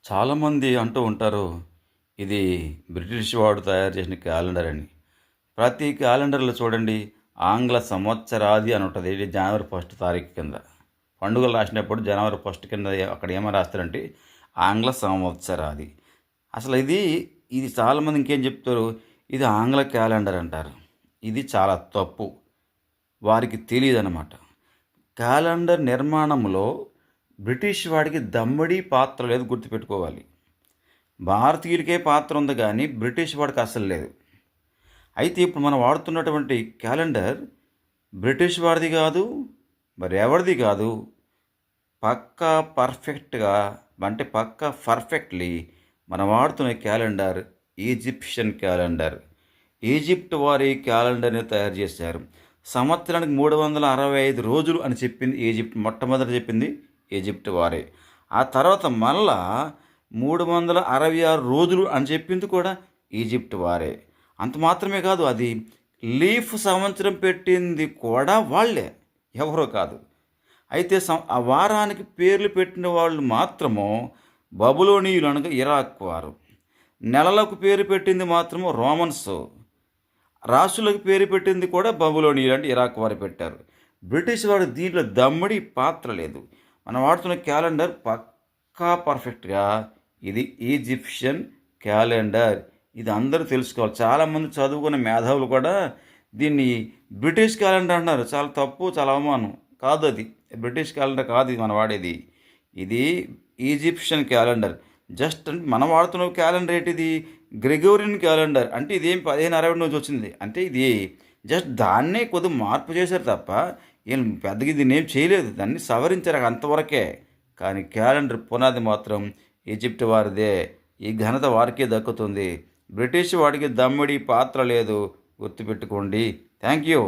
చాలామంది అంటూ ఉంటారు, ఇది బ్రిటిష్ వాడు తయారు చేసిన క్యాలెండర్ అని. ప్రతి క్యాలెండర్‌లో చూడండి ఆంగ్ల సంవత్సరాది అని ఉంటది. ఇది జనవరి 1 తారీఖు కింద. పండుగలు రాసినప్పుడు జనవరి 1 కింద అక్కడ ఏమని రాస్తారంటే ఆంగ్ల సంవత్సరాది. అసలు ఇది చాలామంది ఇంకేం చెప్తారు, ఇది ఆంగ్ల క్యాలెండర్ అంటారు. ఇది చాలా తప్పు. వారికి తెలీదనమాట. క్యాలెండర్ నిర్మాణంలో బ్రిటిష్ వాడికి దమ్మడి పాత్ర లేదు, గుర్తుపెట్టుకోవాలి. భారతీయులకే పాత్ర ఉంది కానీ బ్రిటిష్ వాడికి అసలు లేదు. అయితే ఇప్పుడు మనం వాడుతున్నటువంటి క్యాలెండర్ బ్రిటిష్ వాడిది కాదు, మరి ఎవరిది కాదు. పక్కా పర్ఫెక్ట్గా అంటే పక్కా పర్ఫెక్ట్లీ మనం వాడుతున్న క్యాలెండర్ ఈజిప్షియన్ క్యాలెండర్. ఈజిప్ట్ వారి క్యాలెండర్ని తయారు చేశారు. సంవత్సరానికి 365 రోజులు అని చెప్పింది ఈజిప్ట్. మొట్టమొదట చెప్పింది ఈజిప్ట్ వారే. ఆ తర్వాత మళ్ళా 366 రోజులు అని చెప్పింది కూడా ఈజిప్ట్ వారే. అంత మాత్రమే కాదు, అది లీఫ్ సంవత్సరం పెట్టింది కూడా వాళ్ళే, ఎవరో కాదు. అయితే ఆ వారానికి పేర్లు పెట్టిన వాళ్ళు మాత్రము బబులోనీయులు అనగా ఇరాక్ వారు. నెలలకు పేరు పెట్టింది మాత్రము రోమన్స్. రాసులకు పేరు పెట్టింది కూడా బబులోనీయులు అంటే ఇరాక్ వారు పెట్టారు. బ్రిటిష్ వాడు దీంట్లో దమ్మడి పాత్ర లేదు. మనం వాడుతున్న క్యాలెండర్ పక్కా పర్ఫెక్ట్గా ఇది ఈజిప్షియన్ క్యాలెండర్. ఇది అందరూ తెలుసుకోవాలి. చాలామంది చదువుకున్న మేధావులు కూడా దీన్ని బ్రిటిష్ క్యాలెండర్ అంటున్నారు. చాలా తప్పు, చాలా అవమానం. కాదు, అది బ్రిటిష్ క్యాలెండర్ కాదు ఇది మనం వాడేది. ఇది ఈజిప్షియన్ క్యాలెండర్. జస్ట్ అంటే మనం వాడుతున్న క్యాలెండర్ ఏంటిది గ్రెగోరియన్ క్యాలెండర్. అంటే ఇదేం 1560 నుంచి వచ్చింది. అంటే ఇది జస్ట్ దాన్నే కొద్దిగా మార్పు చేశారు తప్ప ఏం పెద్దగా దీన్ని ఏం చేయలేదు. దాన్ని సవరించారు అంతవరకే. కానీ క్యాలెండర్ పునాది మాత్రం ఈజిప్ట్ వారిదే. ఈ ఘనత వారికే దక్కుతుంది. బ్రిటిష్ వాడికి దమ్మిడి పాత్ర లేదు, గుర్తుపెట్టుకోండి. Thank you.